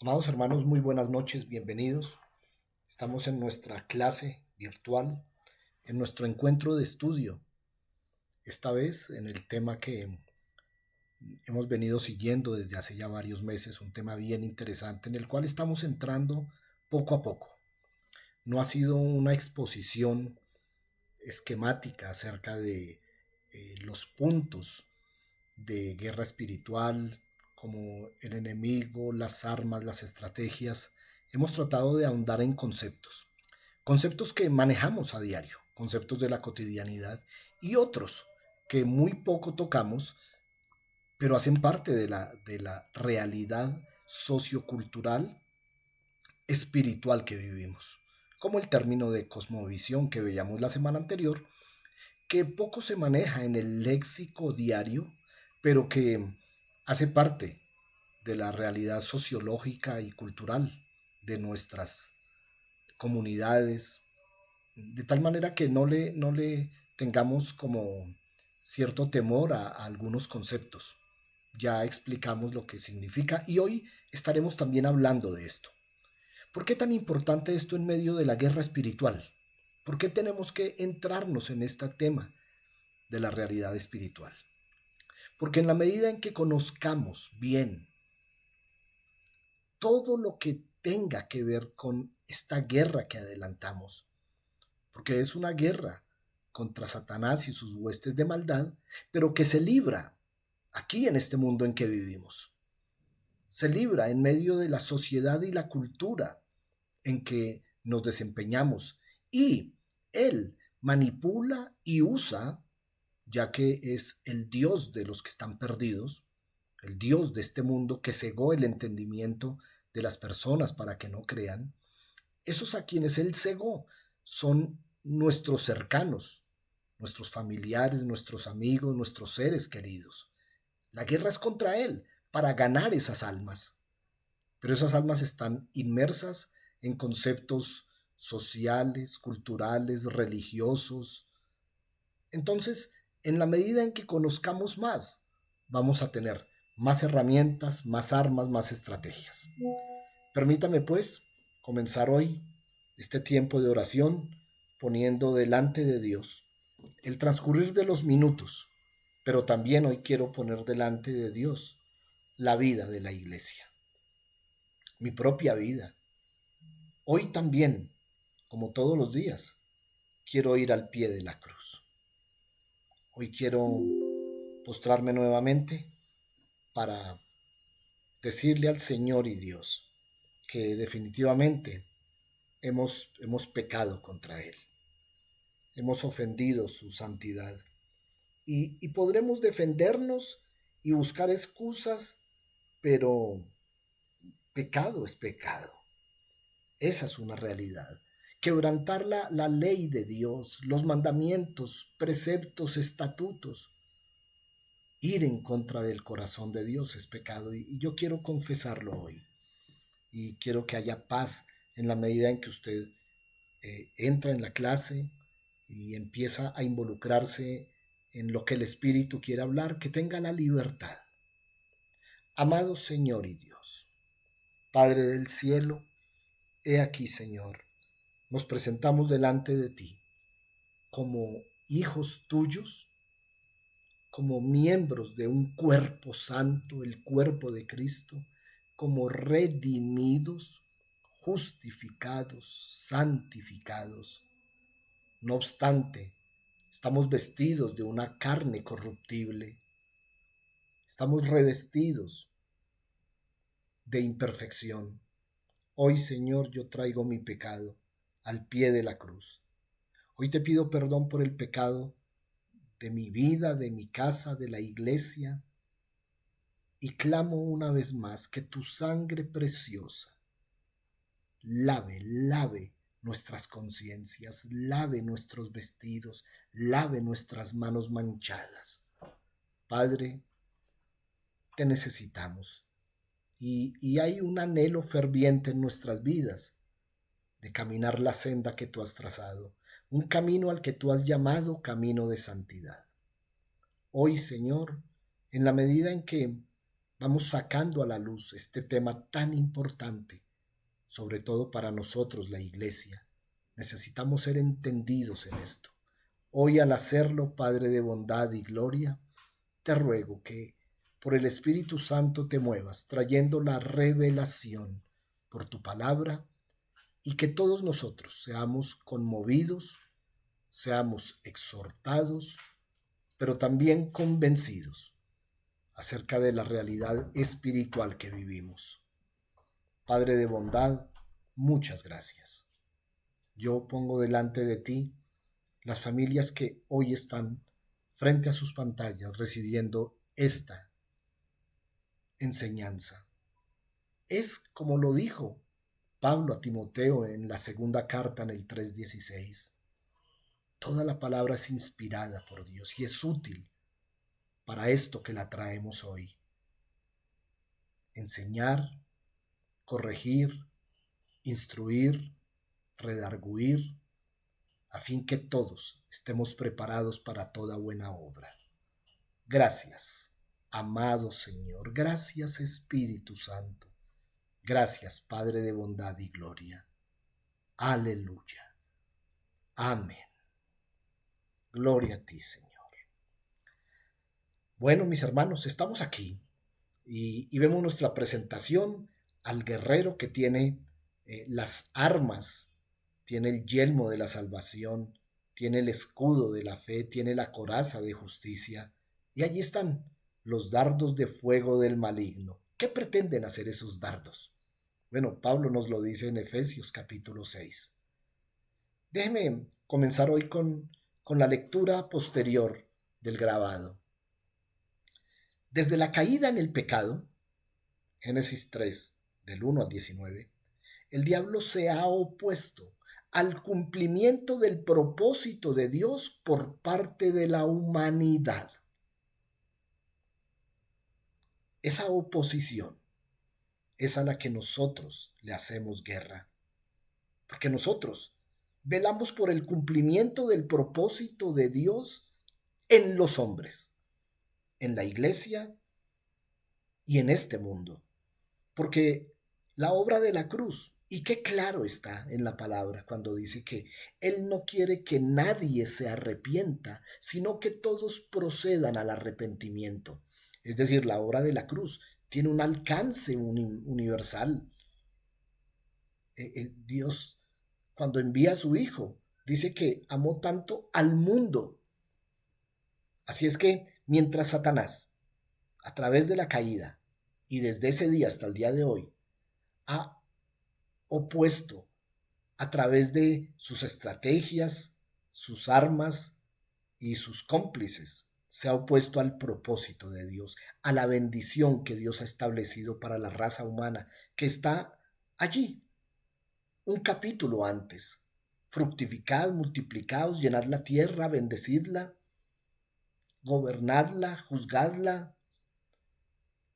Amados hermanos, muy buenas noches, bienvenidos. Estamos en nuestra clase virtual, en nuestro encuentro de estudio, esta vez en el tema que hemos venido siguiendo desde hace ya varios meses, un tema bien interesante en el cual estamos entrando poco a poco. No ha sido una exposición esquemática acerca de los puntos de guerra espiritual, como el enemigo, las armas, las estrategias. Hemos tratado de ahondar en conceptos que manejamos a diario, conceptos de la cotidianidad y otros que muy poco tocamos, pero hacen parte de la realidad sociocultural espiritual que vivimos, como el término de cosmovisión que veíamos la semana anterior, que poco se maneja en el léxico diario, pero que hace parte de la realidad sociológica y cultural de nuestras comunidades, de tal manera que no le tengamos como cierto temor a algunos conceptos. Ya explicamos lo que significa y hoy estaremos también hablando de esto. ¿Por qué tan importante esto en medio de la guerra espiritual? ¿Por qué tenemos que entrarnos en este tema de la realidad espiritual? Porque en la medida en que conozcamos bien todo lo que tenga que ver con esta guerra que adelantamos, porque es una guerra contra Satanás y sus huestes de maldad, pero que se libra aquí en este mundo en que vivimos. Se libra en medio de la sociedad y la cultura en que nos desempeñamos. Y Él manipula y usa, ya que es el Dios de los que están perdidos, el Dios de este mundo que cegó el entendimiento de las personas para que no crean. Esos a quienes Él cegó son nuestros cercanos, nuestros familiares, nuestros amigos, nuestros seres queridos. La guerra es contra Él para ganar esas almas, pero esas almas están inmersas en conceptos sociales, culturales, religiosos. Entonces, en la medida en que conozcamos más, vamos a tener más herramientas, más armas, más estrategias. Permítame, pues, comenzar hoy este tiempo de oración poniendo delante de Dios el transcurrir de los minutos, pero también hoy quiero poner delante de Dios la vida de la iglesia, mi propia vida. Hoy también, como todos los días, quiero ir al pie de la cruz. Hoy quiero postrarme nuevamente para decirle al Señor y Dios que definitivamente hemos pecado contra Él, hemos ofendido su santidad y podremos defendernos y buscar excusas, pero pecado es pecado. Esa es una realidad. Quebrantar la ley de Dios, los mandamientos, preceptos, estatutos, ir en contra del corazón de Dios es pecado y yo quiero confesarlo hoy y quiero que haya paz en la medida en que usted entra en la clase y empieza a involucrarse en lo que el Espíritu quiere hablar, que tenga la libertad. Amado Señor y Dios, Padre del cielo, he aquí, Señor, nos presentamos delante de ti como hijos tuyos, como miembros de un cuerpo santo, el cuerpo de Cristo, como redimidos, justificados, santificados. No obstante, estamos vestidos de una carne corruptible, estamos revestidos de imperfección. Hoy, Señor, yo traigo mi pecado al pie de la cruz. Hoy te pido perdón por el pecado de mi vida, de mi casa, de la iglesia, y clamo una vez más que tu sangre preciosa lave nuestras conciencias, lave nuestros vestidos, lave nuestras manos manchadas. Padre, te necesitamos y hay un anhelo ferviente en nuestras vidas de caminar la senda que tú has trazado, un camino al que tú has llamado camino de santidad. Hoy, Señor, en la medida en que vamos sacando a la luz este tema tan importante, sobre todo para nosotros, la Iglesia. Necesitamos ser entendidos en esto. Hoy, al hacerlo, Padre de bondad y gloria, te ruego que por el Espíritu Santo te muevas, trayendo la revelación por tu palabra, y que todos nosotros seamos conmovidos, seamos exhortados, pero también convencidos acerca de la realidad espiritual que vivimos. Padre de bondad, muchas gracias. Yo pongo delante de ti las familias que hoy están frente a sus pantallas recibiendo esta enseñanza. Es como lo dijo Pablo a Timoteo en la segunda carta en el 3:16. Toda la palabra es inspirada por Dios y es útil para esto que la traemos hoy. Enseñar, corregir, instruir, redarguir, a fin que todos estemos preparados para toda buena obra. Gracias, amado Señor. Gracias, Espíritu Santo. Gracias, Padre de bondad y gloria. Aleluya. Amén. Gloria a ti, Señor. Bueno, mis hermanos, estamos aquí y vemos nuestra presentación al guerrero que tiene las armas, tiene el yelmo de la salvación, tiene el escudo de la fe, tiene la coraza de justicia, y allí están los dardos de fuego del maligno. ¿Qué pretenden hacer esos dardos? Bueno, Pablo nos lo dice en Efesios capítulo 6. Déjeme comenzar hoy con la lectura posterior del grabado. Desde la caída en el pecado, Génesis 3, del 1 al 19, el diablo se ha opuesto al cumplimiento del propósito de Dios por parte de la humanidad. Esa oposición es a la que nosotros le hacemos guerra, porque nosotros velamos por el cumplimiento del propósito de Dios en los hombres, en la iglesia y en este mundo. Porque la obra de la cruz, y qué claro está en la palabra cuando dice que Él no quiere que nadie se arrepienta, sino que todos procedan al arrepentimiento. Es decir, la obra de la cruz tiene un alcance universal. Dios, cuando envía a su Hijo, dice que amó tanto al mundo. Así es que mientras Satanás, a través de la caída, y desde ese día hasta el día de hoy, ha opuesto a través de sus estrategias, sus armas y sus cómplices, se ha opuesto al propósito de Dios, a la bendición que Dios ha establecido para la raza humana, que está allí, un capítulo antes. Fructificad, multiplicaos, llenad la tierra, bendecidla, gobernadla, juzgadla.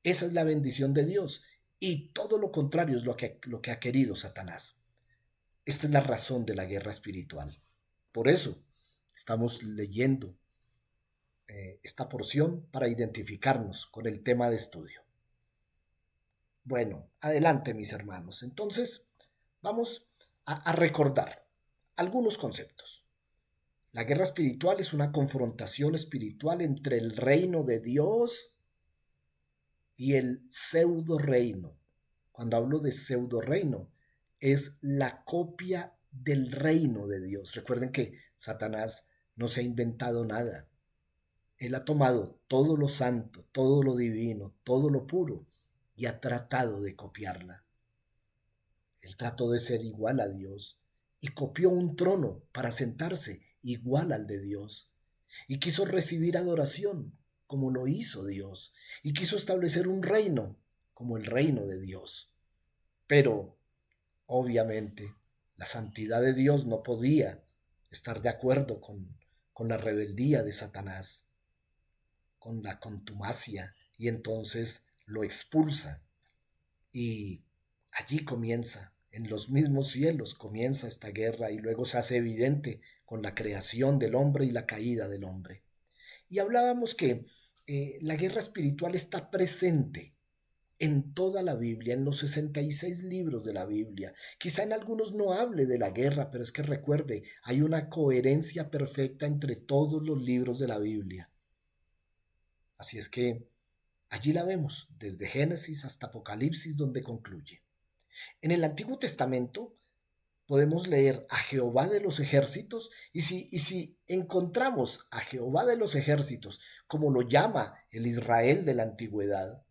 Esa es la bendición de Dios. Y todo lo contrario es lo que ha querido Satanás. Esta es la razón de la guerra espiritual. Por eso estamos leyendo esta porción para identificarnos con el tema de estudio. Bueno, adelante mis hermanos. Entonces, vamos a recordar algunos conceptos. La guerra espiritual es una confrontación espiritual entre el reino de Dios y el pseudo reino. Cuando hablo de pseudo reino, es la copia del reino de Dios. Recuerden que Satanás no se ha inventado nada. Él ha tomado todo lo santo, todo lo divino, todo lo puro y ha tratado de copiarla. Él trató de ser igual a Dios y copió un trono para sentarse igual al de Dios. Y quiso recibir adoración como lo hizo Dios. Y quiso establecer un reino como el reino de Dios. Pero, obviamente, la santidad de Dios no podía estar de acuerdo con la rebeldía de Satanás, con la contumacia, y entonces lo expulsa. Y allí comienza, en los mismos cielos comienza esta guerra y luego se hace evidente con la creación del hombre y la caída del hombre. Y hablábamos que la guerra espiritual está presente en toda la Biblia, en los 66 libros de la Biblia. Quizá en algunos no hable de la guerra, pero es que recuerde, hay una coherencia perfecta entre todos los libros de la Biblia. Así es que allí la vemos, desde Génesis hasta Apocalipsis, donde concluye. En el Antiguo Testamento podemos leer a Jehová de los ejércitos, y si encontramos a Jehová de los ejércitos, como lo llama el Israel de la antigüedad,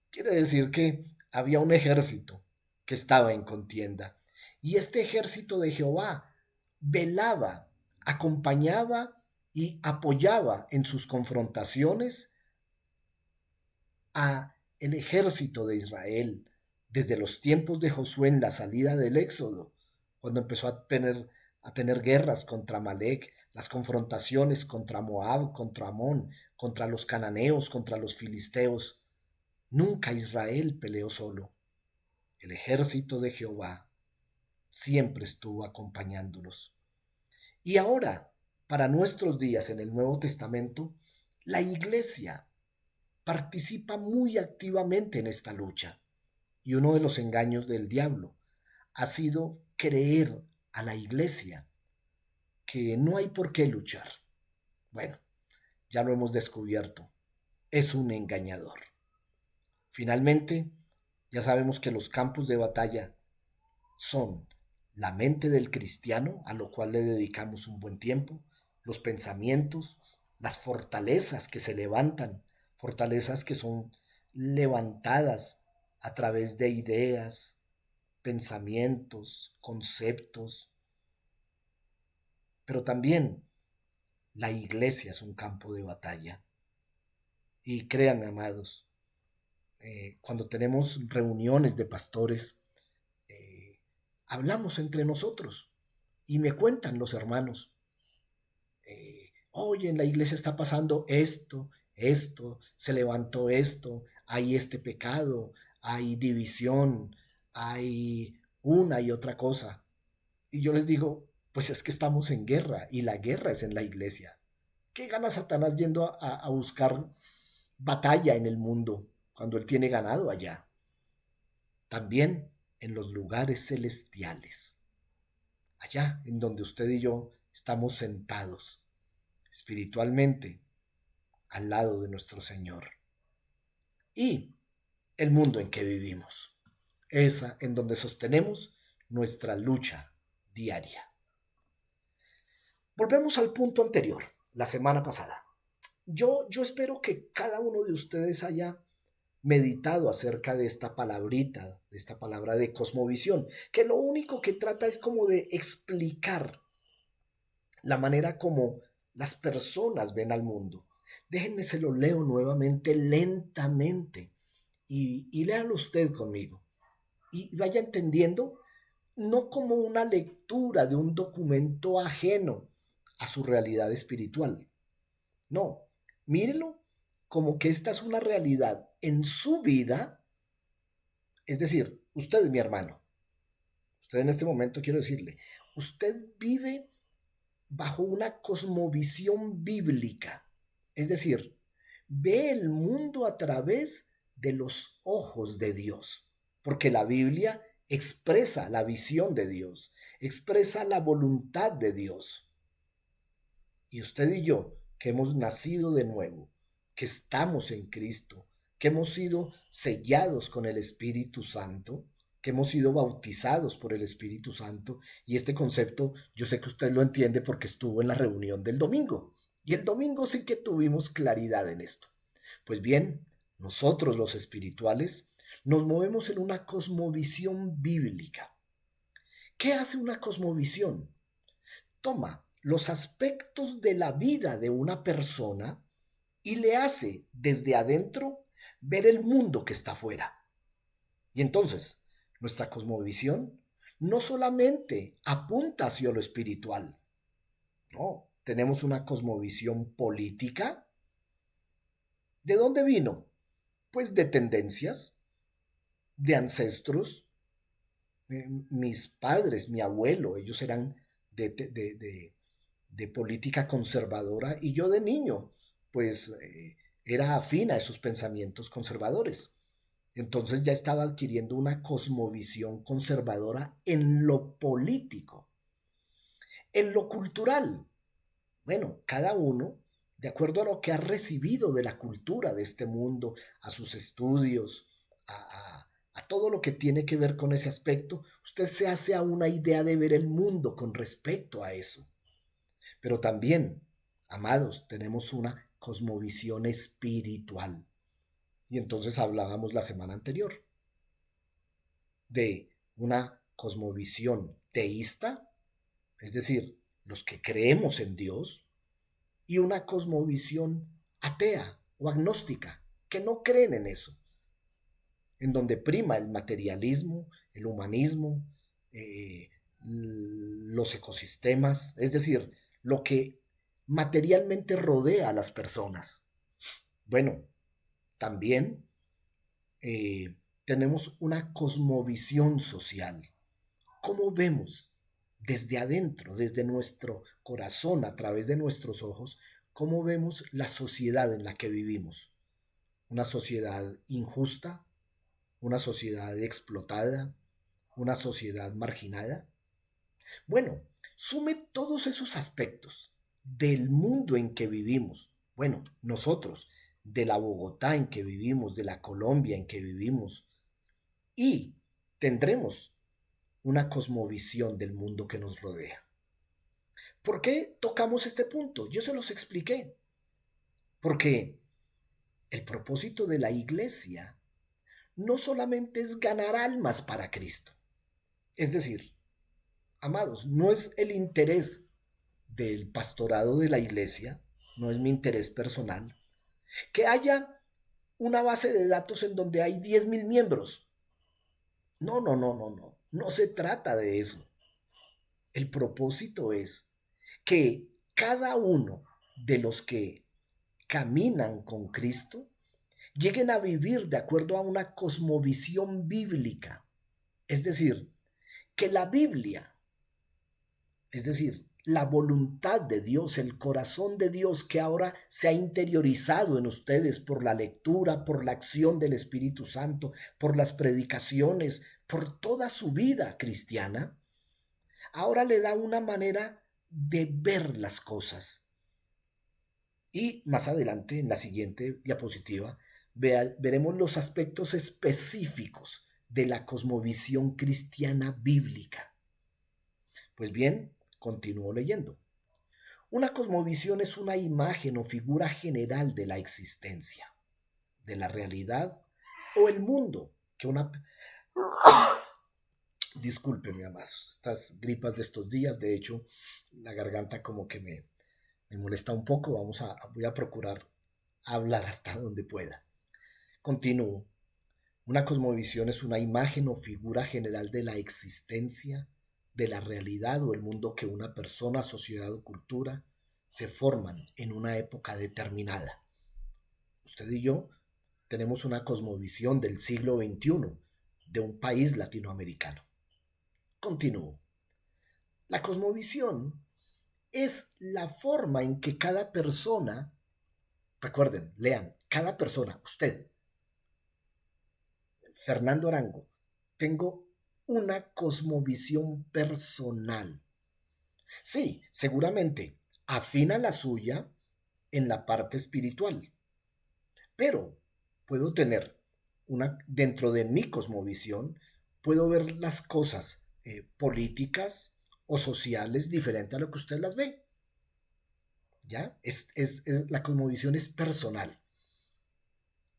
quiere decir que había un ejército que estaba en contienda. Y este ejército de Jehová velaba, acompañaba y apoyaba en sus confrontaciones a el ejército de Israel desde los tiempos de Josué en la salida del Éxodo, cuando empezó a tener guerras contra Amalek, las confrontaciones contra Moab, contra Amón, contra los cananeos, contra los filisteos. Nunca Israel peleó solo. El ejército de Jehová siempre estuvo acompañándolos. Y ahora, para nuestros días en el Nuevo Testamento, la iglesia participa muy activamente en esta lucha. Y uno de los engaños del diablo ha sido creer a la iglesia que no hay por qué luchar. Bueno, ya lo hemos descubierto. Es un engañador. Finalmente, ya sabemos que los campos de batalla son la mente del cristiano, a lo cual le dedicamos un buen tiempo, los pensamientos, las fortalezas que se levantan, fortalezas que son levantadas a través de ideas, pensamientos, conceptos, pero también la iglesia es un campo de batalla. Y créanme, amados, cuando tenemos reuniones de pastores, hablamos entre nosotros y me cuentan los hermanos, oye, en la iglesia está pasando esto, se levantó esto, hay este pecado, hay división, hay una y otra cosa. Y yo les digo, pues es que estamos en guerra y la guerra es en la iglesia. ¿Qué gana Satanás yendo a buscar batalla en el mundo cuando él tiene ganado allá? También en los lugares celestiales, allá en donde usted y yo estamos sentados espiritualmente al lado de nuestro Señor. Y el mundo en que vivimos, esa en donde sostenemos nuestra lucha diaria. Volvemos al punto anterior, la semana pasada. Yo espero que cada uno de ustedes haya meditado acerca de esta palabrita, de esta palabra de cosmovisión, que lo único que trata es como de explicar la manera como las personas ven al mundo. Déjenme se lo leo nuevamente lentamente y léalo usted conmigo. Y vaya entendiendo, no como una lectura de un documento ajeno a su realidad espiritual. No, mírelo como que esta es una realidad en su vida. Es decir, usted es mi hermano. Usted en este momento quiero decirle, usted vive bajo una cosmovisión bíblica. Es decir, ve el mundo a través de los ojos de Dios, porque la Biblia expresa la visión de Dios, expresa la voluntad de Dios. Y usted y yo, que hemos nacido de nuevo, que estamos en Cristo, que hemos sido sellados con el Espíritu Santo, que hemos sido bautizados por el Espíritu Santo, y este concepto yo sé que usted lo entiende porque estuvo en la reunión del domingo, y el domingo sí que tuvimos claridad en esto. Pues bien, nosotros los espirituales nos movemos en una cosmovisión bíblica. ¿Qué hace una cosmovisión? Toma los aspectos de la vida de una persona y le hace desde adentro ver el mundo que está afuera. Y entonces, nuestra cosmovisión no solamente apunta hacia lo espiritual, no, tenemos una cosmovisión política. ¿De dónde vino? Pues de tendencias, de ancestros. Mis padres, mi abuelo, ellos eran de política conservadora y yo de niño, pues era afín a esos pensamientos conservadores. Entonces ya estaba adquiriendo una cosmovisión conservadora en lo político, en lo cultural. Bueno, cada uno, de acuerdo a lo que ha recibido de la cultura de este mundo, a sus estudios, a todo lo que tiene que ver con ese aspecto, usted se hace a una idea de ver el mundo con respecto a eso. Pero también, amados, tenemos una cosmovisión espiritual. Y entonces hablábamos la semana anterior de una cosmovisión teísta, es decir, los que creemos en Dios, y una cosmovisión atea o agnóstica, que no creen en eso, en donde prima el materialismo, el humanismo, los ecosistemas, es decir, lo que materialmente rodea a las personas. Bueno, también eh, tenemos una cosmovisión social. ¿Cómo vemos desde adentro, desde nuestro corazón, a través de nuestros ojos, cómo vemos la sociedad en la que vivimos? Una sociedad injusta, una sociedad explotada, una sociedad marginada. Bueno, sume todos esos aspectos del mundo en que vivimos. Bueno, nosotros, de la Bogotá en que vivimos, de la Colombia en que vivimos, y tendremos una cosmovisión del mundo que nos rodea. ¿Por qué tocamos este punto? Yo se los expliqué. Porque el propósito de la iglesia no solamente es ganar almas para Cristo. Es decir, amados, no es el interés del pastorado de la iglesia, no es mi interés personal, que haya una base de datos en donde hay 10,000 miembros. No, no, no, no, no. No se trata de eso. El propósito es que cada uno de los que caminan con Cristo lleguen a vivir de acuerdo a una cosmovisión bíblica. Es decir, que la Biblia, es decir, la voluntad de Dios, el corazón de Dios que ahora se ha interiorizado en ustedes por la lectura, por la acción del Espíritu Santo, por las predicaciones, por toda su vida cristiana, ahora le da una manera de ver las cosas. Y más adelante, en la siguiente diapositiva, veremos los aspectos específicos de la cosmovisión cristiana bíblica. Pues bien, continúo leyendo. Una cosmovisión es una imagen o figura general de la existencia, de la realidad o el mundo que una... Discúlpeme, amados, estas gripas de estos días, de hecho, la garganta como que me molesta un poco, voy a procurar hablar hasta donde pueda. Continúo. Una cosmovisión es una imagen o figura general de la existencia, de la realidad o el mundo que una persona, sociedad o cultura se forman en una época determinada. Usted y yo tenemos una cosmovisión del siglo XXI de un país latinoamericano. Continúo. La cosmovisión es la forma en que cada persona, recuerden, lean, cada persona, usted, Fernando Arango, tengo una cosmovisión personal. Sí, seguramente afina la suya en la parte espiritual, pero puedo tener dentro de mi cosmovisión, puedo ver las cosas políticas o sociales diferente a lo que usted las ve. ¿Ya? La cosmovisión es personal.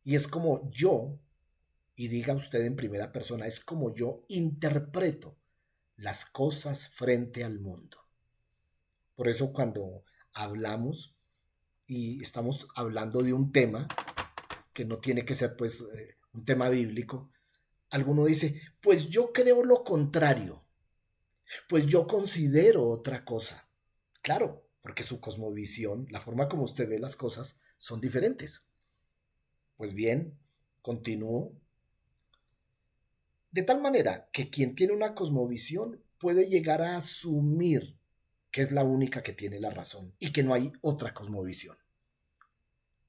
Y es como yo, y diga usted en primera persona, es como yo interpreto las cosas frente al mundo. Por eso cuando hablamos y estamos hablando de un tema que no tiene que ser pues un tema bíblico, alguno dice, pues yo creo lo contrario, pues yo considero otra cosa. Claro, porque su cosmovisión, la forma como usted ve las cosas, son diferentes. Pues bien, continúo. De tal manera que quien tiene una cosmovisión puede llegar a asumir que es la única que tiene la razón y que no hay otra cosmovisión.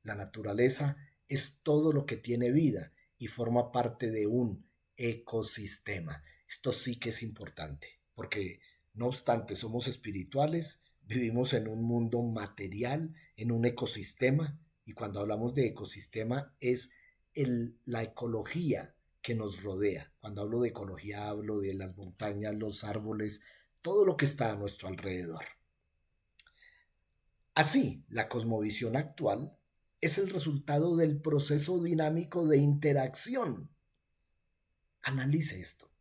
La naturaleza es todo lo que tiene vida y forma parte de un ecosistema. Esto sí que es importante, porque no obstante somos espirituales, vivimos en un mundo material, en un ecosistema, y cuando hablamos de ecosistema es la ecología que nos rodea. Cuando hablo de ecología hablo de las montañas, los árboles, todo lo que está a nuestro alrededor. Así, la cosmovisión actual es el resultado del proceso dinámico de interacción. Analice esto.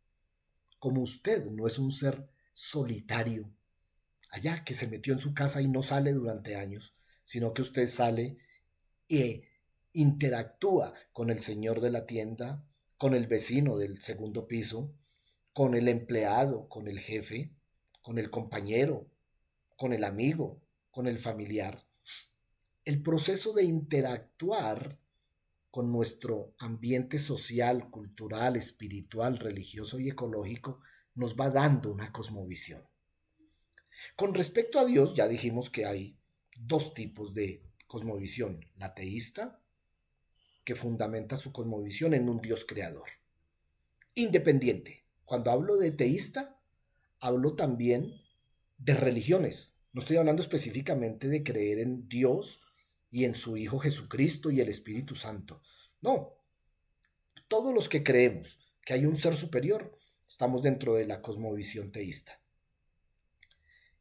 Como usted no es un ser solitario, allá que se metió en su casa y no sale durante años, sino que usted sale e interactúa con el señor de la tienda, con el vecino del segundo piso, con el empleado, con el jefe, con el compañero, con el amigo, con el familiar. El proceso de interactuar con nuestro ambiente social, cultural, espiritual, religioso y ecológico nos va dando una cosmovisión. Con respecto a Dios, ya dijimos que hay dos tipos de cosmovisión: la teísta, que fundamenta su cosmovisión en un Dios creador, independiente. Cuando hablo de teísta, hablo también de religiones. No estoy hablando específicamente de creer en Dios y en su Hijo Jesucristo y el Espíritu Santo. No, todos los que creemos que hay un ser superior estamos dentro de la cosmovisión teísta.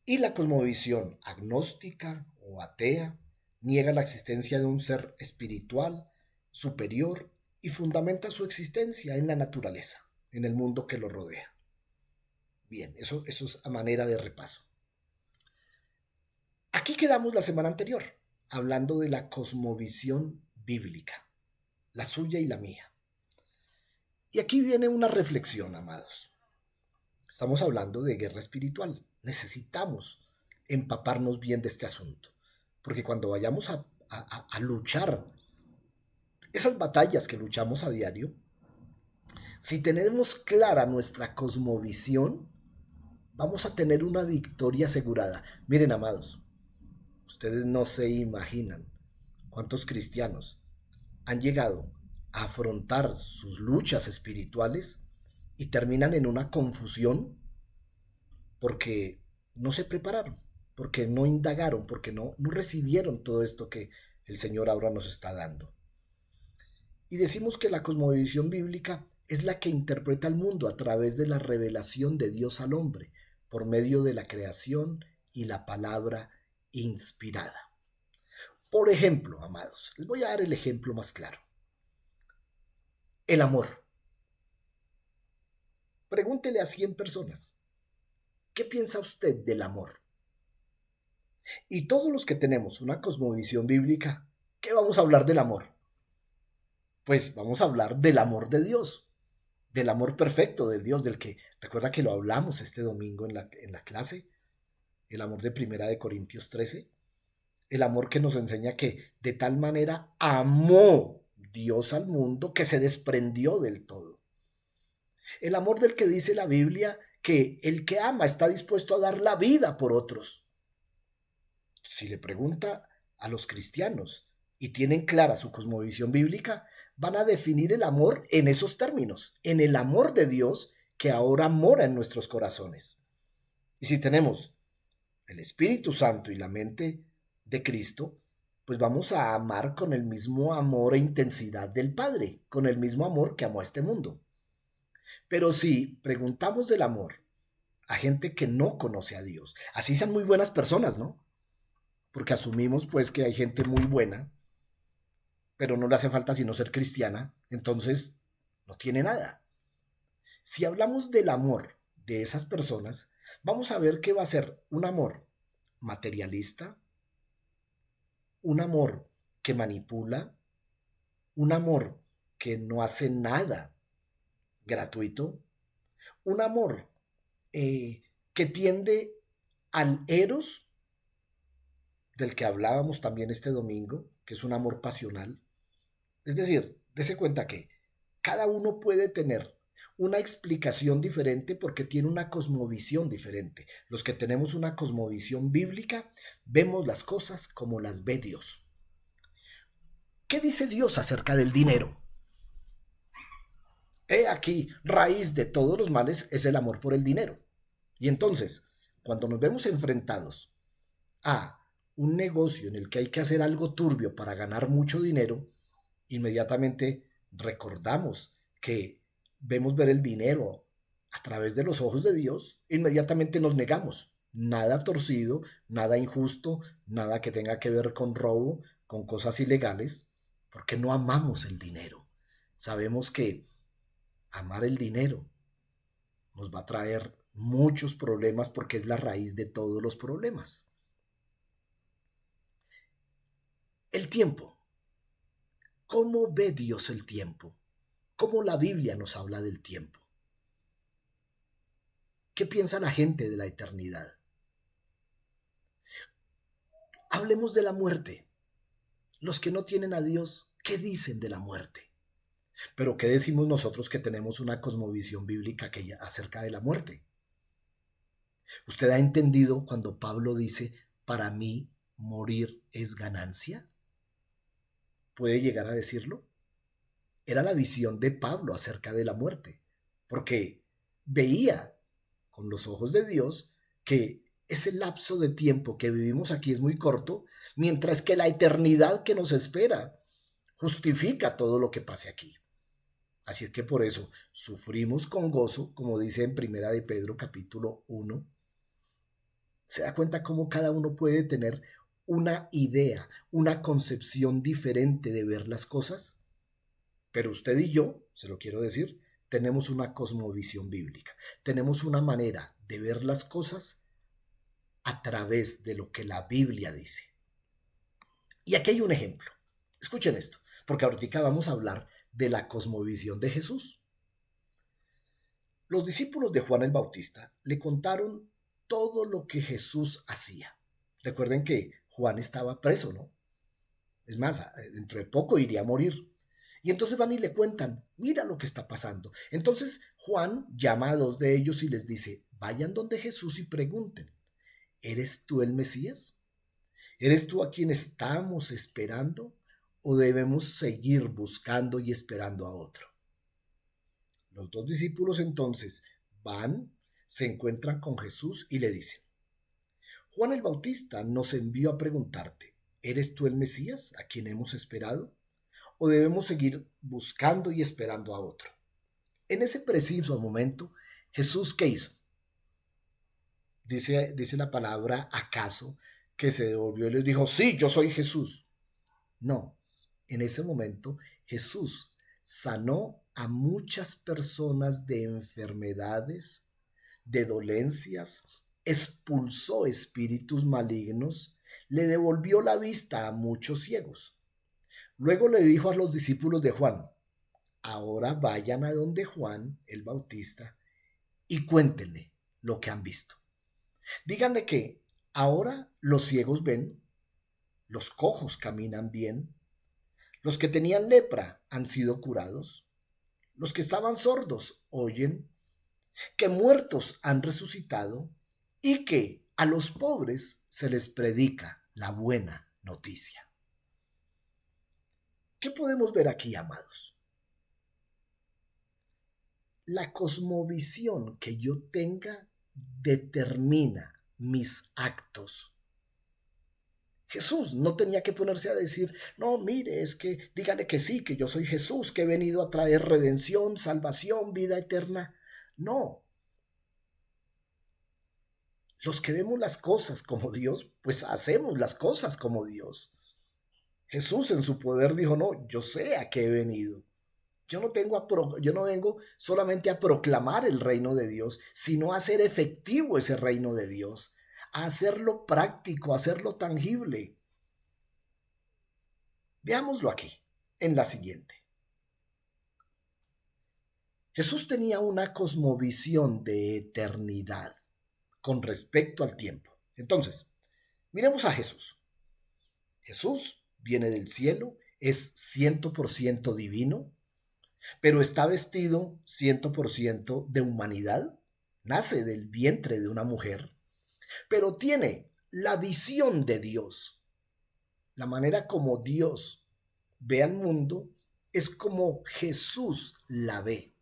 Y la cosmovisión agnóstica o atea niega la existencia de un ser espiritual, superior, y fundamenta su existencia en la naturaleza, en el mundo que lo rodea. Bien, eso es a manera de repaso. Aquí quedamos la semana anterior, hablando de la cosmovisión bíblica, la suya y la mía. Y aquí viene una reflexión, amados. Estamos hablando de guerra espiritual. Necesitamos empaparnos bien de este asunto, porque cuando vayamos a luchar esas batallas que luchamos a diario, si tenemos clara nuestra cosmovisión, vamos a tener una victoria asegurada. Miren, amados, ustedes no se imaginan cuántos cristianos han llegado a afrontar sus luchas espirituales y terminan en una confusión porque no se prepararon, porque no indagaron, porque no recibieron todo esto que el Señor ahora nos está dando. Y decimos que la cosmovisión bíblica es la que interpreta el mundo a través de la revelación de Dios al hombre, por medio de la creación y la palabra inspirada. Por ejemplo, amados, les voy a dar el ejemplo más claro. El amor. Pregúntele a 100 personas, ¿qué piensa usted del amor? Y todos los que tenemos una cosmovisión bíblica, ¿qué vamos a hablar del amor? Pues vamos a hablar del amor de Dios, del amor perfecto del Dios, del que, recuerda que lo hablamos este domingo en la clase, el amor de 1 Corintios 13, el amor que nos enseña que de tal manera amó Dios al mundo que se desprendió del todo. El amor del que dice la Biblia que el que ama está dispuesto a dar la vida por otros. Si le pregunta a los cristianos y tienen clara su cosmovisión bíblica, van a definir el amor en esos términos, en el amor de Dios que ahora mora en nuestros corazones. Y si tenemos el Espíritu Santo y la mente de Cristo, pues vamos a amar con el mismo amor e intensidad del Padre, con el mismo amor que amó a este mundo. Pero si preguntamos del amor a gente que no conoce a Dios, así sean muy buenas personas, ¿no? Porque asumimos pues que hay gente muy buena, pero no le hace falta sino ser cristiana, entonces no tiene nada. Si hablamos del amor de esas personas, vamos a ver que va a ser un amor materialista, un amor que manipula, un amor que no hace nada gratuito, un amor que tiende al eros, del que hablábamos también este domingo, que es un amor pasional. Es decir, dése cuenta que cada uno puede tener una explicación diferente porque tiene una cosmovisión diferente. Los que tenemos una cosmovisión bíblica vemos las cosas como las ve Dios. ¿Qué dice Dios acerca del dinero? He aquí, raíz de todos los males es el amor por el dinero. Y entonces, cuando nos vemos enfrentados a un negocio en el que hay que hacer algo turbio para ganar mucho dinero, inmediatamente recordamos que vemos ver el dinero a través de los ojos de Dios, inmediatamente nos negamos. Nada torcido, nada injusto, nada que tenga que ver con robo, con cosas ilegales, porque no amamos el dinero. Sabemos que amar el dinero nos va a traer muchos problemas porque es la raíz de todos los problemas. El tiempo. ¿Cómo ve Dios el tiempo? ¿Cómo la Biblia nos habla del tiempo? ¿Qué piensa la gente de la eternidad? Hablemos de la muerte. Los que no tienen a Dios, ¿qué dicen de la muerte? Pero ¿qué decimos nosotros que tenemos una cosmovisión bíblica acerca de la muerte? ¿Usted ha entendido cuando Pablo dice, para mí morir es ganancia? ¿Puede llegar a decirlo? Era la visión de Pablo acerca de la muerte, porque veía con los ojos de Dios que ese lapso de tiempo que vivimos aquí es muy corto, mientras que la eternidad que nos espera justifica todo lo que pase aquí. Así es que por eso sufrimos con gozo, como dice en Primera de Pedro capítulo 1. ¿Se da cuenta cómo cada uno puede tener una idea, una concepción diferente de ver las cosas? Pero usted y yo, se lo quiero decir, tenemos una cosmovisión bíblica. Tenemos una manera de ver las cosas a través de lo que la Biblia dice. Y aquí hay un ejemplo. Escuchen esto, porque ahorita vamos a hablar de la cosmovisión de Jesús. Los discípulos de Juan el Bautista le contaron todo lo que Jesús hacía. Recuerden que Juan estaba preso, ¿no? Es más, dentro de poco iría a morir. Y entonces van y le cuentan, mira lo que está pasando. Entonces Juan llama a dos de ellos y les dice, vayan donde Jesús y pregunten, ¿eres tú el Mesías? ¿Eres tú a quien estamos esperando? ¿O debemos seguir buscando y esperando a otro? Los dos discípulos entonces van, se encuentran con Jesús y le dicen, Juan el Bautista nos envió a preguntarte, ¿eres tú el Mesías a quien hemos esperado? ¿O debemos seguir buscando y esperando a otro? En ese preciso momento, Jesús, ¿qué hizo? Dice la palabra acaso que se devolvió y les dijo, sí, yo soy Jesús. No, en ese momento Jesús sanó a muchas personas de enfermedades, de dolencias, expulsó espíritus malignos, le devolvió la vista a muchos ciegos. Luego le dijo a los discípulos de Juan, ahora vayan a donde Juan el Bautista y cuéntenle lo que han visto. Díganle que ahora los ciegos ven, los cojos caminan bien, los que tenían lepra han sido curados, los que estaban sordos oyen, que muertos han resucitado y que a los pobres se les predica la buena noticia. ¿Qué podemos ver aquí, amados? La cosmovisión que yo tenga determina mis actos. Jesús no tenía que ponerse a decir, no, mire, es que dígale que sí, que yo soy Jesús, que he venido a traer redención, salvación, vida eterna. No. Los que vemos las cosas como Dios, pues hacemos las cosas como Dios. Jesús en su poder dijo, no, yo sé a qué he venido. Yo no vengo solamente a proclamar el reino de Dios, sino a hacer efectivo ese reino de Dios, a hacerlo práctico, a hacerlo tangible. Veámoslo aquí, en la siguiente. Jesús tenía una cosmovisión de eternidad con respecto al tiempo. Entonces, miremos a Jesús. Jesús viene del cielo, es 100% divino, pero está vestido 100% de humanidad, nace del vientre de una mujer, pero tiene la visión de Dios. La manera como Dios ve al mundo es como Jesús la ve.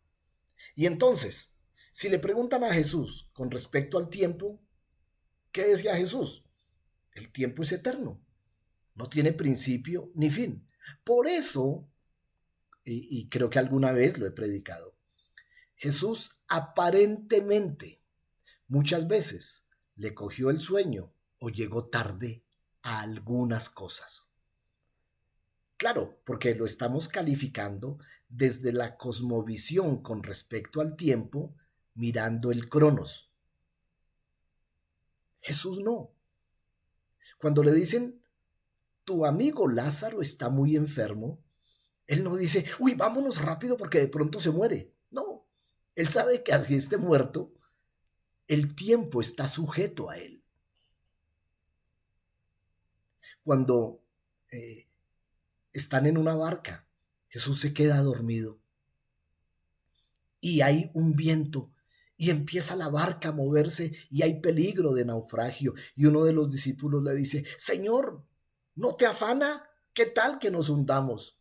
Y entonces, si le preguntan a Jesús con respecto al tiempo, ¿qué decía Jesús? El tiempo es eterno, no tiene principio ni fin. Por eso, y creo que alguna vez lo he predicado, Jesús aparentemente muchas veces le cogió el sueño o llegó tarde a algunas cosas. Claro, porque lo estamos calificando desde la cosmovisión con respecto al tiempo, mirando el cronos. Jesús no. Cuando le dicen, tu amigo Lázaro está muy enfermo, él no dice, uy, vámonos rápido porque de pronto se muere. No, él sabe que así esté muerto, el tiempo está sujeto a él. Cuando están en una barca, Jesús se queda dormido y hay un viento y empieza la barca a moverse y hay peligro de naufragio. Y uno de los discípulos le dice, Señor, ¿no te afana? ¿Qué tal que nos hundamos?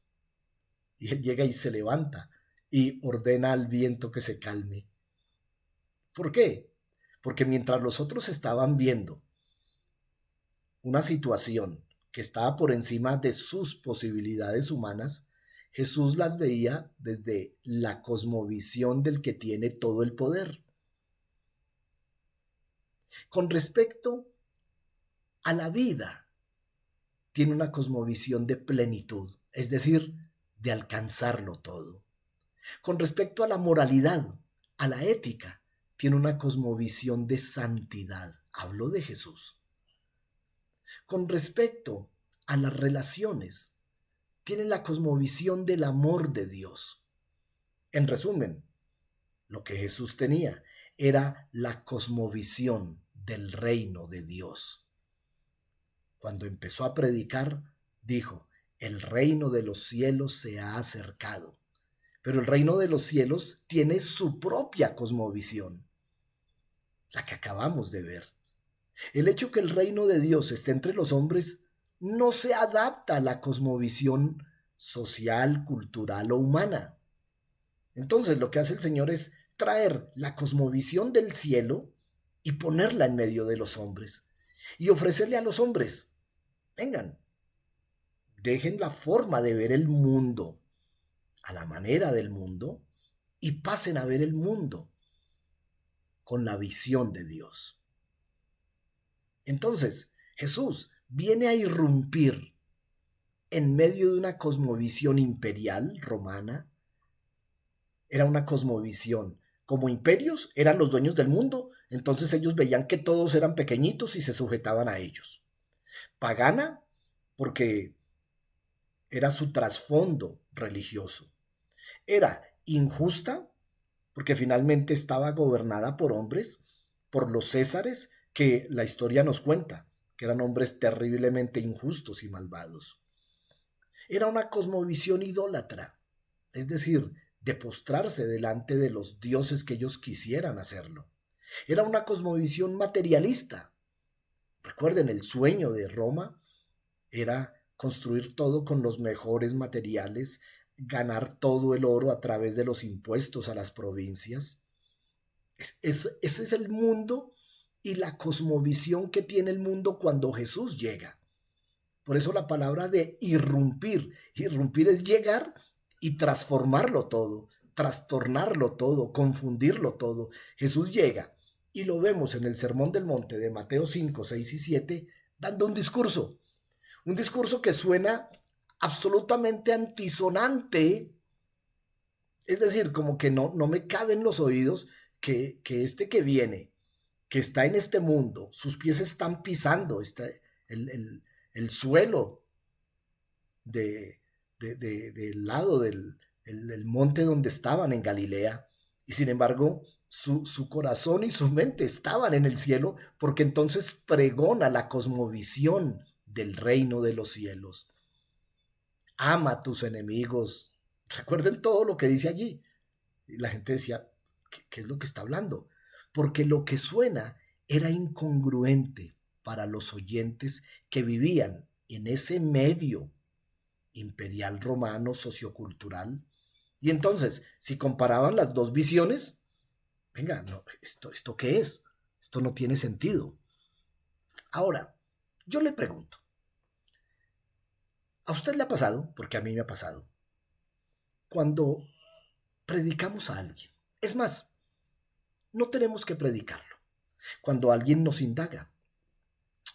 Y él llega y se levanta y ordena al viento que se calme. ¿Por qué? Porque mientras los otros estaban viendo una situación que estaba por encima de sus posibilidades humanas, Jesús las veía desde la cosmovisión del que tiene todo el poder. Con respecto a la vida, tiene una cosmovisión de plenitud, es decir, de alcanzarlo todo. Con respecto a la moralidad, a la ética, tiene una cosmovisión de santidad. Hablo de Jesús. Con respecto a las relaciones, tiene la cosmovisión del amor de Dios. En resumen, lo que Jesús tenía era la cosmovisión del reino de Dios. Cuando empezó a predicar, dijo, el reino de los cielos se ha acercado. Pero el reino de los cielos tiene su propia cosmovisión, la que acabamos de ver. El hecho que el reino de Dios esté entre los hombres no se adapta a la cosmovisión social, cultural o humana. Entonces lo que hace el Señor es traer la cosmovisión del cielo y ponerla en medio de los hombres y ofrecerle a los hombres, vengan, dejen la forma de ver el mundo a la manera del mundo y pasen a ver el mundo con la visión de Dios. Entonces, Jesús viene a irrumpir en medio de una cosmovisión imperial romana. Era una cosmovisión. Como imperios eran los dueños del mundo, entonces ellos veían que todos eran pequeñitos y se sujetaban a ellos. Pagana, porque era su trasfondo religioso. Era injusta, porque finalmente estaba gobernada por hombres, por los césares, que la historia nos cuenta, que eran hombres terriblemente injustos y malvados. Era una cosmovisión idólatra, es decir, de postrarse delante de los dioses que ellos quisieran hacerlo. Era una cosmovisión materialista. Recuerden, el sueño de Roma era construir todo con los mejores materiales, ganar todo el oro a través de los impuestos a las provincias. Ese es el mundo y la cosmovisión que tiene el mundo cuando Jesús llega. Por eso la palabra de irrumpir es llegar y transformarlo todo, trastornarlo todo, confundirlo todo. Jesús llega y lo vemos en el Sermón del Monte de Mateo 5, 6 y 7, dando un discurso que suena absolutamente antisonante, es decir, como que no me cabe en los oídos que este que viene, que está en este mundo, sus pies están pisando el suelo del lado del monte donde estaban en Galilea, y sin embargo su corazón y su mente estaban en el cielo, porque entonces pregona la cosmovisión del reino de los cielos. Ama a tus enemigos. Recuerden todo lo que dice allí. Y la gente decía, ¿qué es lo que está hablando? Porque lo que suena era incongruente para los oyentes que vivían en ese medio imperial romano sociocultural, Y entonces, si comparaban las dos visiones, venga, no, ¿esto qué es? Esto no tiene sentido. Ahora, yo le pregunto, ¿a usted le ha pasado? Porque a mí me ha pasado. Cuando predicamos a alguien, es más, no tenemos que predicarlo. Cuando alguien nos indaga,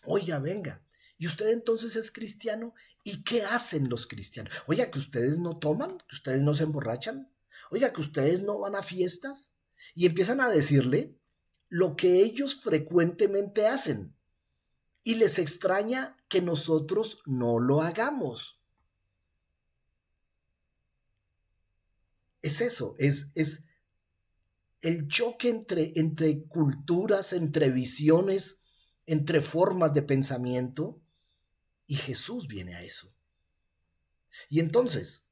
oiga, venga, ¿y usted entonces es cristiano? ¿Y qué hacen los cristianos? Oiga, que ustedes no toman, que ustedes no se emborrachan, oiga, que ustedes no van a fiestas. Y empiezan a decirle lo que ellos frecuentemente hacen. Y les extraña que nosotros no lo hagamos. Es eso, es el choque entre culturas, entre visiones, entre formas de pensamiento. Y Jesús viene a eso. Y entonces,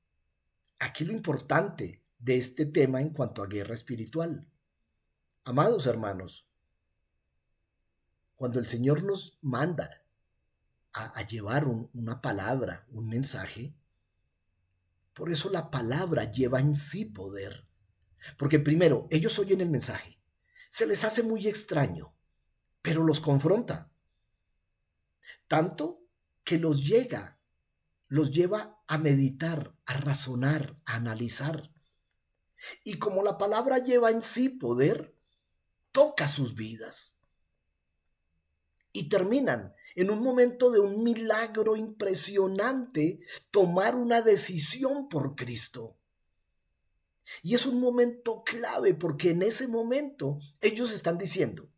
aquí lo importante de este tema en cuanto a guerra espiritual. Amados hermanos, cuando el Señor nos manda a llevar una palabra, un mensaje, por eso la palabra lleva en sí poder. Porque primero, ellos oyen el mensaje, se les hace muy extraño, pero los confronta, tanto que los lleva a meditar, a razonar, a analizar. Y como la palabra lleva en sí poder, toca sus vidas. Y terminan en un momento de un milagro impresionante, tomar una decisión por Cristo. Y es un momento clave porque en ese momento ellos están diciendo,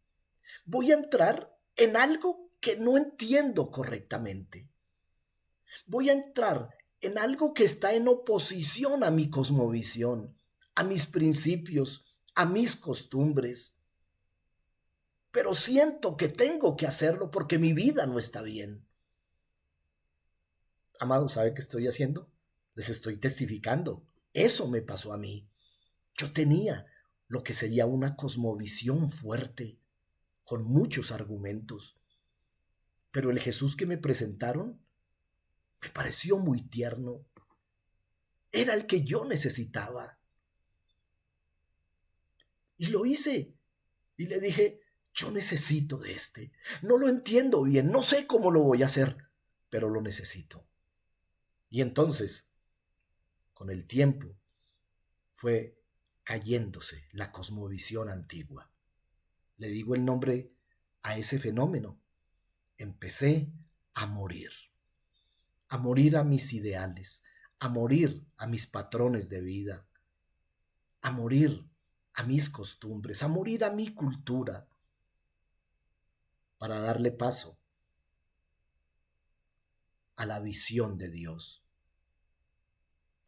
voy a entrar en algo que no entiendo correctamente. Voy a entrar en algo que está en oposición a mi cosmovisión, a mis principios, a mis costumbres. Pero siento que tengo que hacerlo porque mi vida no está bien. Amado, ¿sabe qué estoy haciendo? Les estoy testificando. Eso me pasó a mí. Yo tenía lo que sería una cosmovisión fuerte, con muchos argumentos. Pero el Jesús que me presentaron me pareció muy tierno. Era el que yo necesitaba. Y lo hice. Y le dije, yo necesito de este. No lo entiendo bien, no sé cómo lo voy a hacer, pero lo necesito. Y entonces, con el tiempo, fue cayéndose la cosmovisión antigua. Le digo el nombre a ese fenómeno. Empecé a morir a mis ideales, a morir a mis patrones de vida, a morir a mis costumbres, a morir a mi cultura, para darle paso a la visión de Dios,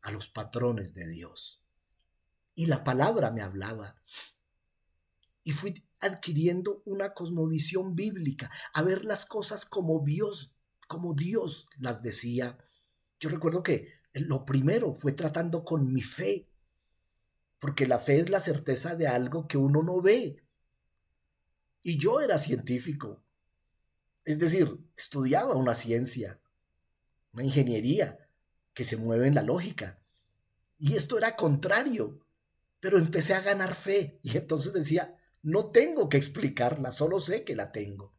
a los patrones de Dios. Y la palabra me hablaba. Y fui adquiriendo una cosmovisión bíblica, a ver las cosas como Dios las decía. Yo recuerdo que lo primero fue tratando con mi fe, porque la fe es la certeza de algo que uno no ve. Y yo era científico, es decir, estudiaba una ciencia, una ingeniería que se mueve en la lógica. Y esto era contrario, pero empecé a ganar fe y entonces decía, no tengo que explicarla, solo sé que la tengo.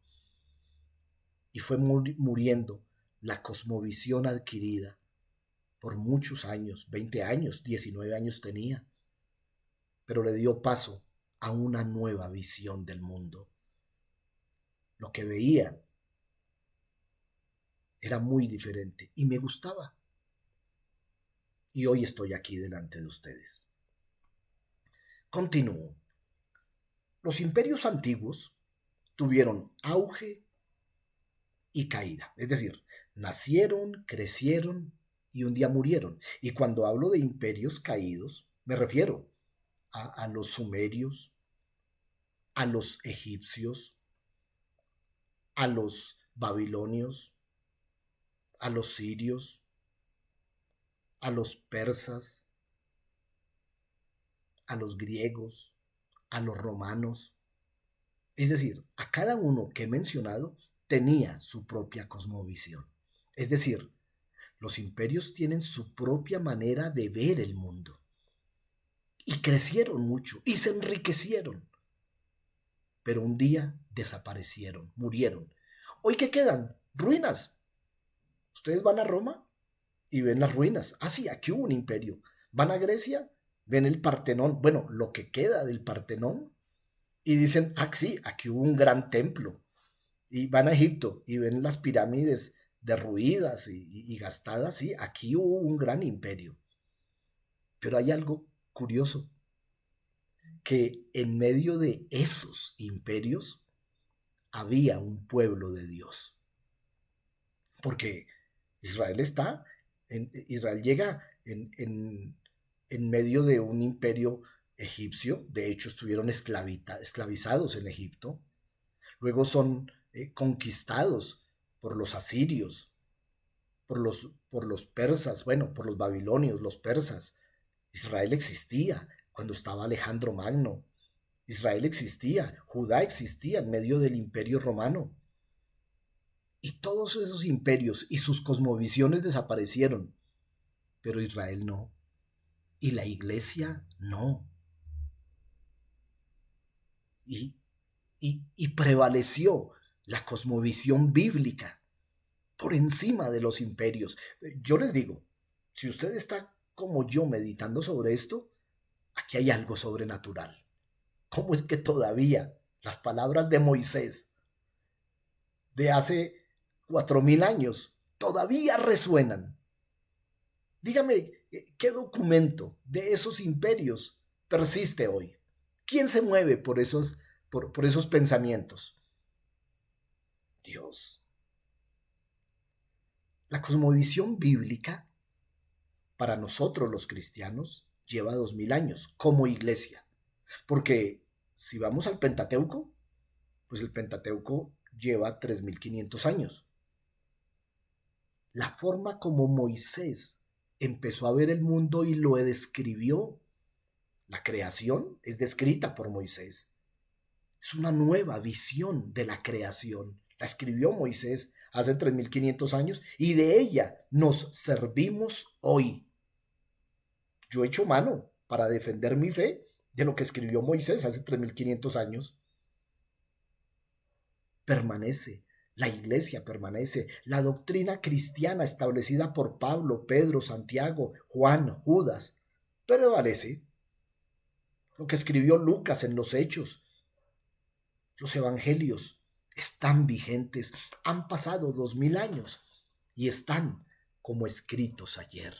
Y fue muriendo la cosmovisión adquirida por muchos años, 20 años, 19 años tenía, pero le dio paso a una nueva visión del mundo. Lo que veía era muy diferente y me gustaba. Y hoy estoy aquí delante de ustedes. Continúo. Los imperios antiguos tuvieron auge y caída. Es decir, nacieron, crecieron y un día murieron. Y cuando hablo de imperios caídos, me refiero a los sumerios, a los egipcios, a los babilonios, a los sirios, a los persas, a los griegos, a los romanos. Es decir, a cada uno que he mencionado tenía su propia cosmovisión. Es decir, los imperios tienen su propia manera de ver el mundo. y crecieron mucho y se enriquecieron, pero un día desaparecieron, murieron. ¿Hoy qué quedan? Ruinas. Ustedes van a Roma y ven las ruinas. Ah, sí, aquí hubo un imperio. Van a Grecia, ven el Partenón, bueno, lo que queda del Partenón, y dicen, ah, sí, aquí hubo un gran templo. Y van a Egipto y ven las pirámides derruidas y gastadas, sí, aquí hubo un gran imperio. Pero hay algo curioso, que en medio de esos imperios había un pueblo de Dios. Porque Israel Israel llega en medio de un imperio egipcio. De hecho, estuvieron esclavizados en Egipto. Luego son conquistados por los asirios, por los persas, bueno, por los babilonios, los persas. Israel existía cuando estaba Alejandro Magno. Israel existía, Judá existía en medio del imperio romano. Y todos esos imperios y sus cosmovisiones desaparecieron, pero Israel no. Y la iglesia no. Y prevaleció la cosmovisión bíblica por encima de los imperios. Yo les digo, si usted está como yo meditando sobre esto, aquí hay algo sobrenatural. ¿Cómo es que todavía las palabras de Moisés de hace 4000 años todavía resuenan? Dígame, ¿qué documento de esos imperios persiste hoy? ¿Quién se mueve por esos pensamientos? Dios. La cosmovisión bíblica, para nosotros los cristianos, lleva 2000 años como iglesia. Porque si vamos al Pentateuco, pues el Pentateuco lleva 3500 años. La forma como Moisés empezó a ver el mundo y lo describió, la creación es descrita por Moisés. Es una nueva visión de la creación. La escribió Moisés hace 3500 años y de ella nos servimos hoy. Yo he hecho mano para defender mi fe de lo que escribió Moisés hace 3500 años. Permanece, la iglesia permanece, la doctrina cristiana establecida por Pablo, Pedro, Santiago, Juan, Judas, prevalece. Lo que escribió Lucas en los Hechos, los evangelios, están vigentes. Han pasado 2000 años y están como escritos ayer.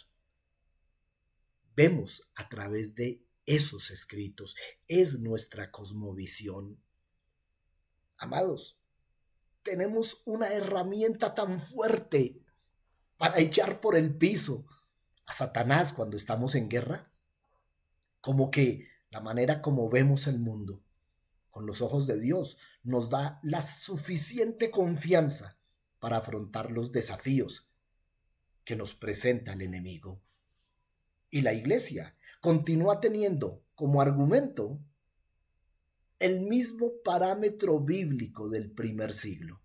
Vemos a través de esos escritos. Es nuestra cosmovisión. Amados, tenemos una herramienta tan fuerte para echar por el piso a Satanás cuando estamos en guerra, como que la manera como vemos el mundo con los ojos de Dios nos da la suficiente confianza para afrontar los desafíos que nos presenta el enemigo. Y la iglesia continúa teniendo como argumento el mismo parámetro bíblico del primer siglo.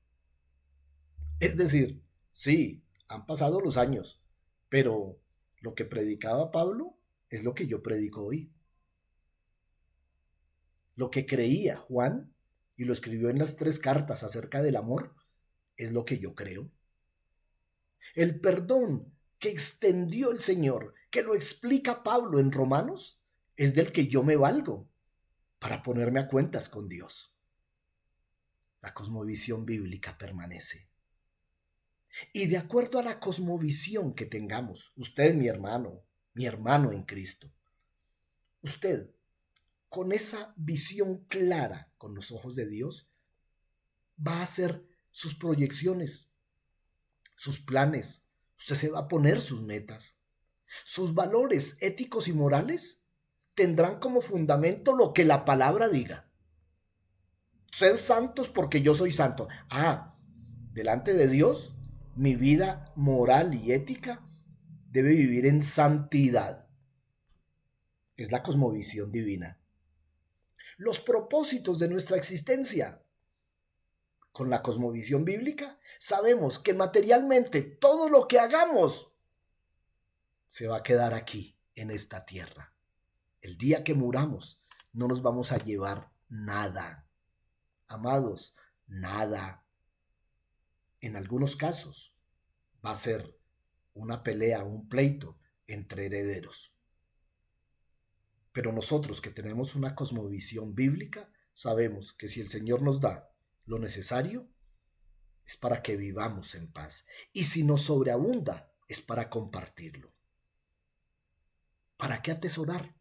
Es decir, sí, han pasado los años, pero lo que predicaba Pablo es lo que yo predico hoy. Lo que creía Juan y lo escribió en las 3 cartas acerca del amor es lo que yo creo. El perdón que extendió el Señor, que lo explica Pablo en Romanos, es del que yo me valgo para ponerme a cuentas con Dios. La cosmovisión bíblica permanece. Y de acuerdo a la cosmovisión que tengamos, usted, mi hermano en Cristo, usted, con esa visión clara con los ojos de Dios, va a hacer sus proyecciones, sus planes. Usted se va a poner sus metas. Sus valores éticos y morales tendrán como fundamento lo que la palabra diga. Sed santos porque yo soy santo. Delante de Dios, mi vida moral y ética debe vivir en santidad. Es la cosmovisión divina. Los propósitos de nuestra existencia. Con la cosmovisión bíblica, sabemos que materialmente todo lo que hagamos se va a quedar aquí, en esta tierra. El día que muramos, no nos vamos a llevar nada. Amados, nada. En algunos casos va a ser una pelea, un pleito entre herederos. Pero nosotros que tenemos una cosmovisión bíblica, sabemos que si el Señor nos da lo necesario, es para que vivamos en paz. Y si nos sobreabunda, es para compartirlo. ¿Para qué atesorar?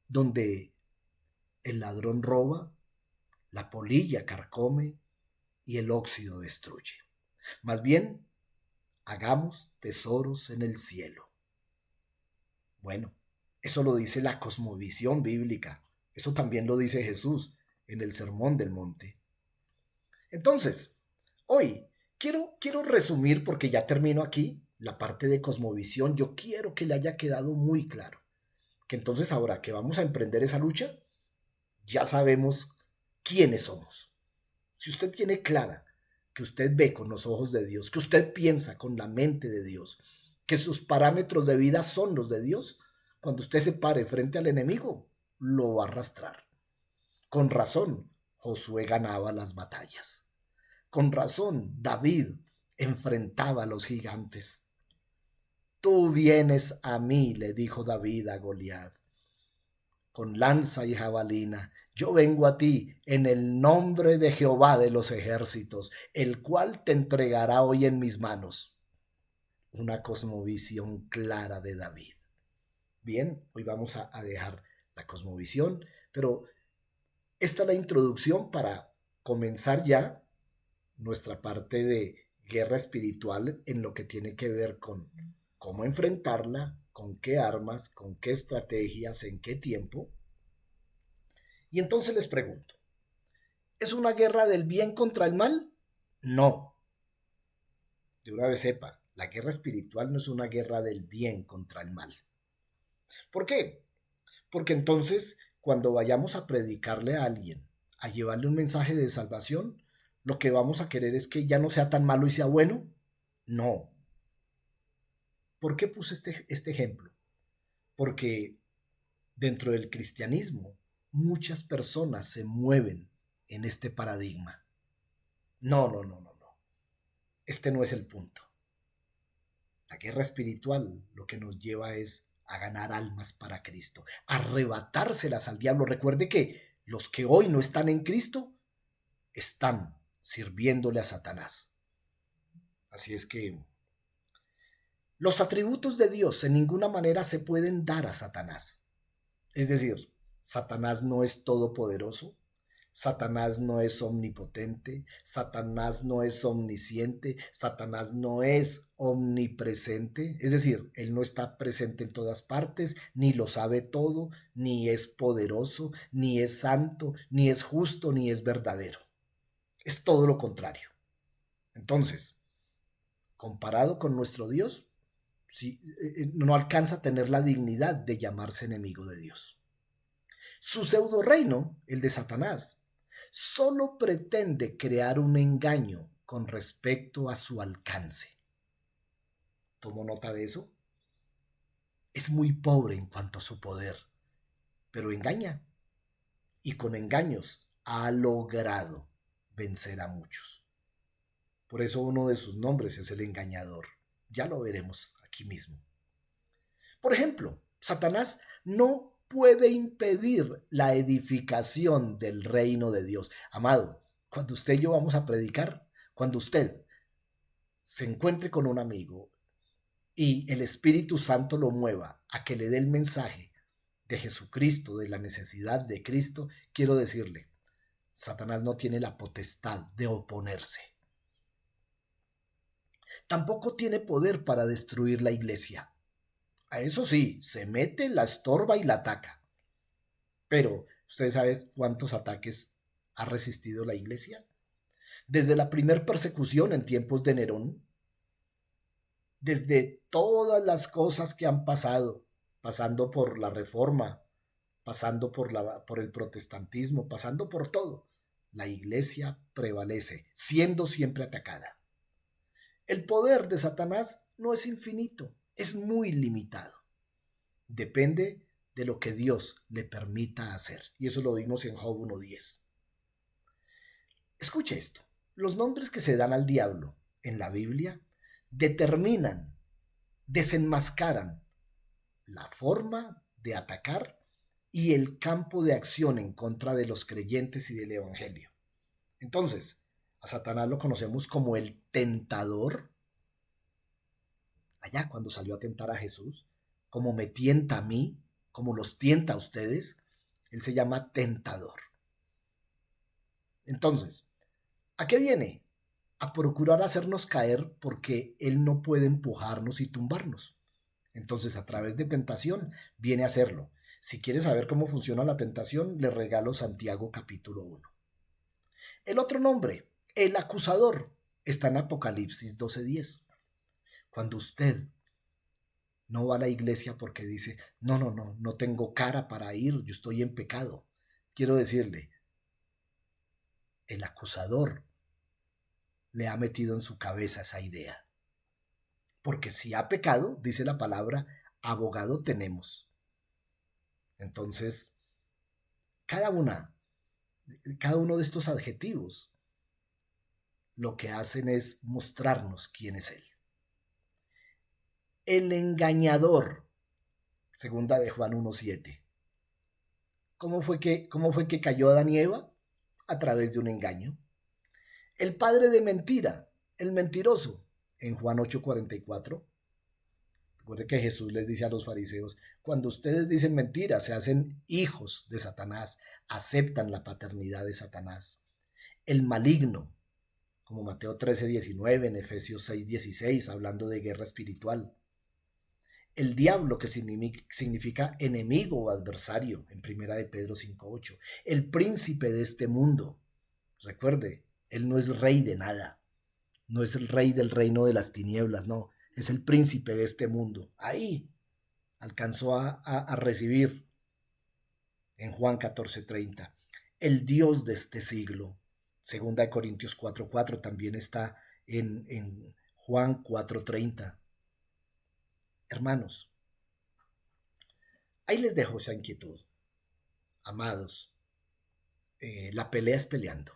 Donde el ladrón roba, la polilla carcome y el óxido destruye. Más bien, hagamos tesoros en el cielo. Bueno, eso lo dice la cosmovisión bíblica. Eso también lo dice Jesús en el Sermón del Monte. Entonces, hoy quiero resumir, porque ya termino aquí, la parte de cosmovisión. Yo quiero que le haya quedado muy claro. Que entonces ahora que vamos a emprender esa lucha, ya sabemos quiénes somos. Si usted tiene clara que usted ve con los ojos de Dios, que usted piensa con la mente de Dios, que sus parámetros de vida son los de Dios, cuando usted se pare frente al enemigo, lo va a arrastrar. Con razón, Josué ganaba las batallas. Con razón, David enfrentaba a los gigantes. Tú vienes a mí, le dijo David a Goliat, con lanza y jabalina. Yo vengo a ti en el nombre de Jehová de los ejércitos, el cual te entregará hoy en mis manos. Una cosmovisión clara de David. Bien, hoy vamos a dejar la cosmovisión, pero esta es la introducción para comenzar ya nuestra parte de guerra espiritual en lo que tiene que ver con cómo enfrentarla, con qué armas, con qué estrategias, en qué tiempo. Y entonces les pregunto, ¿es una guerra del bien contra el mal? No. De una vez sepa, la guerra espiritual no es una guerra del bien contra el mal. ¿Por qué? Porque entonces, cuando vayamos a predicarle a alguien, a llevarle un mensaje de salvación, lo que vamos a querer es que ya no sea tan malo y sea bueno. No. ¿Por qué puse este ejemplo? Porque dentro del cristianismo, muchas personas se mueven en este paradigma. No. Este no es el punto. La guerra espiritual lo que nos lleva es a ganar almas para Cristo, a arrebatárselas al diablo. Recuerde que los que hoy no están en Cristo están sirviéndole a Satanás. Así es que los atributos de Dios en ninguna manera se pueden dar a Satanás. Es decir, Satanás no es todopoderoso, Satanás no es omnipotente, Satanás no es omnisciente, Satanás no es omnipresente, es decir, él no está presente en todas partes, ni lo sabe todo, ni es poderoso, ni es santo, ni es justo, ni es verdadero. Es todo lo contrario. Entonces, comparado con nuestro Dios, sí, no alcanza a tener la dignidad de llamarse enemigo de Dios. Su pseudo reino, el de Satanás, solo pretende crear un engaño con respecto a su alcance. ¿Tomó nota de eso? Es muy pobre en cuanto a su poder, pero engaña. Y con engaños ha logrado vencer a muchos. Por eso uno de sus nombres es el engañador. Ya lo veremos aquí mismo. Por ejemplo, Satanás no puede impedir la edificación del reino de Dios. Amado, cuando usted y yo vamos a predicar, cuando usted se encuentre con un amigo y el Espíritu Santo lo mueva a que le dé el mensaje de Jesucristo, de la necesidad de Cristo, quiero decirle, Satanás no tiene la potestad de oponerse. Tampoco tiene poder para destruir la iglesia. A eso sí, se mete, la estorba y la ataca. Pero, ¿usted sabe cuántos ataques ha resistido la iglesia? Desde la primer persecución en tiempos de Nerón, desde todas las cosas que han pasado, pasando por la Reforma, pasando por el protestantismo, pasando por todo, la iglesia prevalece, siendo siempre atacada. El poder de Satanás no es infinito, es muy limitado. Depende de lo que Dios le permita hacer. Y eso lo vimos en Job 1:10. Escuche esto. Los nombres que se dan al diablo en la Biblia determinan, desenmascaran la forma de atacar y el campo de acción en contra de los creyentes y del evangelio. Entonces, a Satanás lo conocemos como el tentador. Allá cuando salió a tentar a Jesús, como me tienta a mí, como los tienta a ustedes, él se llama tentador. Entonces, ¿a qué viene? A procurar hacernos caer porque él no puede empujarnos y tumbarnos. Entonces, a través de tentación, viene a hacerlo. Si quieres saber cómo funciona la tentación, le regalo Santiago capítulo 1. El otro nombre, el acusador, está en Apocalipsis 12:10. Cuando usted no va a la iglesia porque dice, no tengo cara para ir, yo estoy en pecado. Quiero decirle, el acusador le ha metido en su cabeza esa idea. Porque si ha pecado, dice la palabra, abogado tenemos. Entonces, cada uno de estos adjetivos lo que hacen es mostrarnos quién es él. El engañador, segunda de Juan 1:7. ¿Cómo fue que cayó Adán y Eva? A través de un engaño. El padre de mentira, el mentiroso, en Juan 8:44. Recuerde que Jesús les dice a los fariseos, cuando ustedes dicen mentiras, se hacen hijos de Satanás, aceptan la paternidad de Satanás. El maligno, como Mateo 13:19, en Efesios 6:16, hablando de guerra espiritual. El diablo, que significa enemigo o adversario, en primera de Pedro 5:8. El príncipe de este mundo. Recuerde, él no es rey de nada. No es el rey del reino de las tinieblas, no. Es el príncipe de este mundo. Ahí alcanzó a recibir en Juan 14:30. El Dios de este siglo. Segunda de Corintios 4:4 también está en Juan 4:30. Hermanos, ahí les dejo esa inquietud. Amados, la pelea es peleando.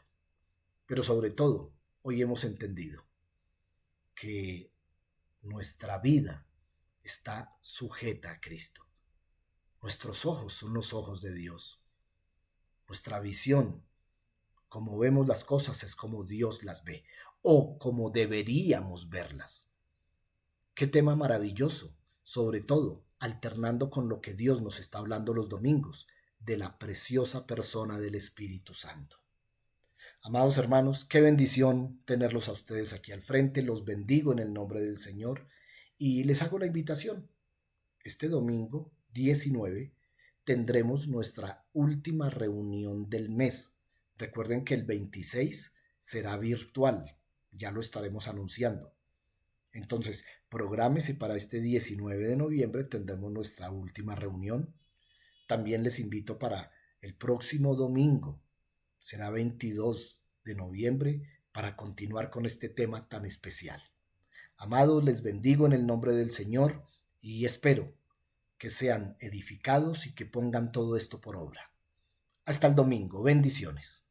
Pero sobre todo, hoy hemos entendido que nuestra vida está sujeta a Cristo. Nuestros ojos son los ojos de Dios. Nuestra visión, como vemos las cosas, es como Dios las ve o como deberíamos verlas. Qué tema maravilloso, sobre todo alternando con lo que Dios nos está hablando los domingos, de la preciosa persona del Espíritu Santo. Amados hermanos, qué bendición tenerlos a ustedes aquí al frente. Los bendigo en el nombre del Señor y les hago la invitación. Este domingo 19 tendremos nuestra última reunión del mes. Recuerden que el 26 será virtual, ya lo estaremos anunciando. Entonces, prográmese para este 19 de noviembre, tendremos nuestra última reunión. También les invito para el próximo domingo, será 22 de noviembre, para continuar con este tema tan especial. Amados, les bendigo en el nombre del Señor y espero que sean edificados y que pongan todo esto por obra. Hasta el domingo, bendiciones.